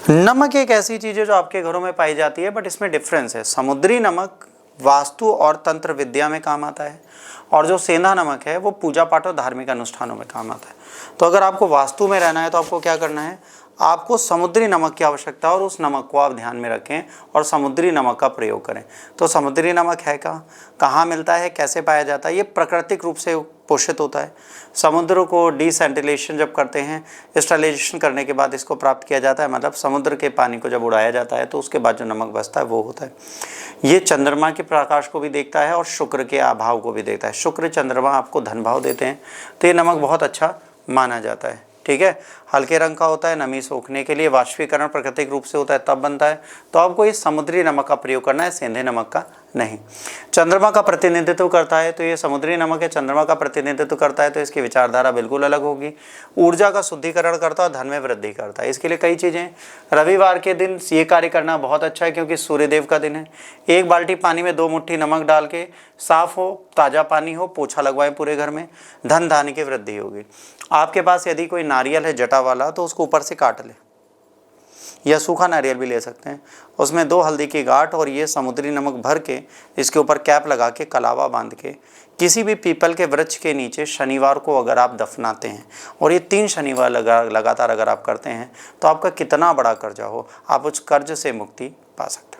नमक एक ऐसी चीज़ है जो आपके घरों में पाई जाती है, बट इसमें डिफरेंस है। समुद्री नमक वास्तु और तंत्र विद्या में काम आता है, और जो सेंधा नमक है वो पूजा पाठ और धार्मिक अनुष्ठानों में काम आता है। तो अगर आपको वास्तु में रहना है तो आपको क्या करना है, आपको समुद्री नमक की आवश्यकता है और उस नमक को आप ध्यान में रखें और समुद्री नमक का प्रयोग करें। तो समुद्री नमक है कहाँ मिलता है, कैसे पाया जाता है? ये प्राकृतिक रूप से पोषित होता है। समुद्र को डिसैलिनेशन जब करते हैं, स्टरलाइजेशन करने के बाद इसको प्राप्त किया जाता है, मतलब समुद्र के पानी को जब उड़ाया जाता है तो उसके बाद जो नमक बचता है वो होता है। ये चंद्रमा के प्रकाश को भी देखता है और शुक्र के अभाव को भी देखता है। शुक्र चंद्रमा आपको धन भाव देते हैं, तो ये नमक बहुत अच्छा माना जाता है। ठीक है, हल्के रंग का होता है, नमी सोखने के लिए, वाष्पीकरण प्राकृतिक रूप से होता है तब बनता है। तो आपको इस समुद्री नमक का प्रयोग करना है, सेंधे नमक का नहीं। चंद्रमा का प्रतिनिधित्व करता है तो ये समुद्री नमक है, चंद्रमा का प्रतिनिधित्व करता है तो इसकी विचारधारा बिल्कुल अलग होगी। ऊर्जा का शुद्धिकरण करता है, धन में वृद्धि करता है। इसके लिए कई चीज़ें, रविवार के दिन ये कार्य करना बहुत अच्छा है क्योंकि सूर्यदेव का दिन है। 1 बाल्टी पानी में 2 मुट्ठी नमक डाल के, साफ हो, ताज़ा पानी हो, पोछा लगवाएं पूरे घर में, धन धान्य की वृद्धि होगी। आपके पास यदि कोई नारियल है जटा वाला तो उसको ऊपर से काट ले, या सूखा नारियल भी ले सकते हैं। उसमें 2 हल्दी की गांठ और ये समुद्री नमक भर के इसके ऊपर कैप लगा के कलावा बांध के किसी भी पीपल के वृक्ष के नीचे शनिवार को अगर आप दफनाते हैं और ये 3 शनिवार लगातार अगर आप करते हैं तो आपका कितना बड़ा कर्जा हो, आप उस कर्ज से मुक्ति पा सकते हैं।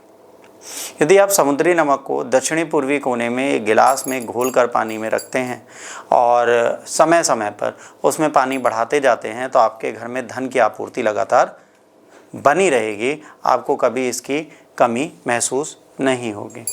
यदि आप समुद्री नमक को दक्षिणी पूर्वी कोने में एक गिलास में घोल कर पानी में रखते हैं और समय समय पर उसमें पानी बढ़ाते जाते हैं तो आपके घर में धन की आपूर्ति लगातार बनी रहेगी, आपको कभी इसकी कमी महसूस नहीं होगी।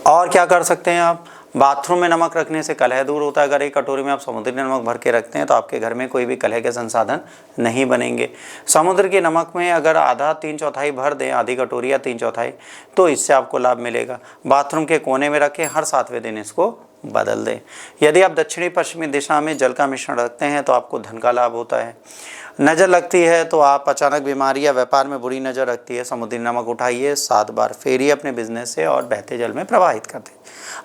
और क्या कर सकते हैं आप, बाथरूम में नमक रखने से कलह दूर होता है। अगर एक कटोरी में आप समुद्री नमक भर के रखते हैं तो आपके घर में कोई भी कलह के संसाधन नहीं बनेंगे। समुद्र के नमक में अगर आधा 3/4 भर दें, आधी कटोरी या 3/4, तो इससे आपको लाभ मिलेगा। बाथरूम के कोने में रखें, हर 7वें दिन इसको बदल दें। यदि आप दक्षिणी पश्चिमी दिशा में जल का मिश्रण रखते हैं तो आपको धन का लाभ होता है। नज़र लगती है तो आप अचानक बीमारी या व्यापार में बुरी नज़र रखती है, समुद्री नमक उठाइए, 7 बार फेरिए अपने बिजनेस से और बहते जल में प्रवाहित कर दें,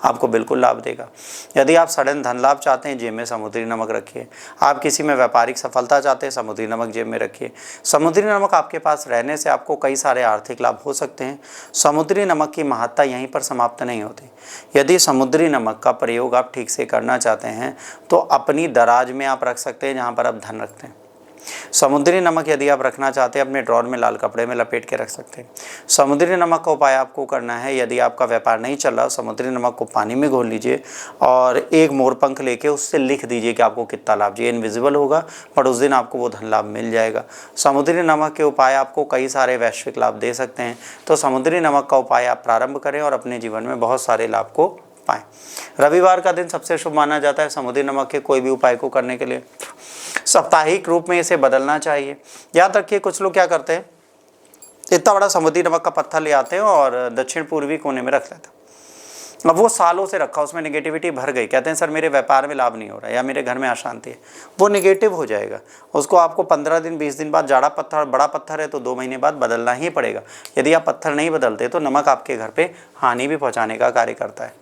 आपको बिल्कुल लाभ देगा। यदि आप सडन धन लाभ चाहते हैं, जेब में समुद्री नमक रखिए। आप किसी में व्यापारिक सफलता चाहते हैं, समुद्री नमक जेब में रखिए। समुद्री नमक आपके पास रहने से आपको कई सारे आर्थिक लाभ हो सकते हैं। समुद्री नमक की महत्ता यहीं पर समाप्त नहीं होती। यदि समुद्री नमक का प्रयोग आप ठीक से करना चाहते हैं तो अपनी दराज में आप रख सकते हैं जहाँ पर आप धन रखते हैं। समुद्री नमक यदि आप रखना चाहते हैं अपने ड्रॉर में लाल कपड़े में लपेट के रख सकते हैं। समुद्री नमक का उपाय आपको करना है, यदि आपका व्यापार नहीं चल रहा, समुद्री नमक को पानी में घोल लीजिए और एक मोरपंख लेके उससे लिख दीजिए कि आपको कितना लाभ चाहिए। इनविजिबल होगा पर उस दिन आपको वो धन लाभ मिल जाएगा। समुद्री नमक के उपाय आपको कई सारे वैश्विक लाभ दे सकते हैं। तो समुद्री नमक का उपाय आप प्रारंभ करें और अपने जीवन में बहुत सारे लाभ को पाएं। रविवार का दिन सबसे शुभ माना जाता है समुद्री नमक के कोई भी उपाय को करने के लिए। साप्ताहिक रूप में इसे बदलना चाहिए। याद रखिए, कुछ लोग क्या करते हैं, इतना बड़ा समुद्री नमक का पत्थर ले आते हैं और दक्षिण पूर्वी कोने में रख लेते हैं। अब वो सालों से रखा, उसमें नेगेटिविटी भर गई। कहते हैं सर मेरे व्यापार में लाभ नहीं हो रहा है या मेरे घर में अशांति है, वो नेगेटिव हो जाएगा। उसको आपको 15 दिन 20 दिन बाद, जाड़ा पत्थर बड़ा पत्थर है तो 2 महीने बाद बदलना ही पड़ेगा। यदि आप पत्थर नहीं बदलते तो नमक आपके घर पे हानि भी पहुंचाने का कार्य करता है।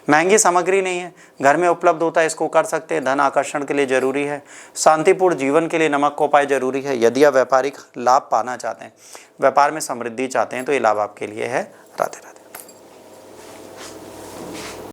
महंगी सामग्री नहीं है, घर में उपलब्ध होता है, इसको कर सकते हैं। धन आकर्षण के लिए जरूरी है। शांतिपूर्ण जीवन के लिए नमक का उपाय जरूरी है। यदि आप व्यापारिक लाभ पाना चाहते हैं, व्यापार में समृद्धि चाहते हैं तो ये लाभ आपके लिए है। राधे राधे।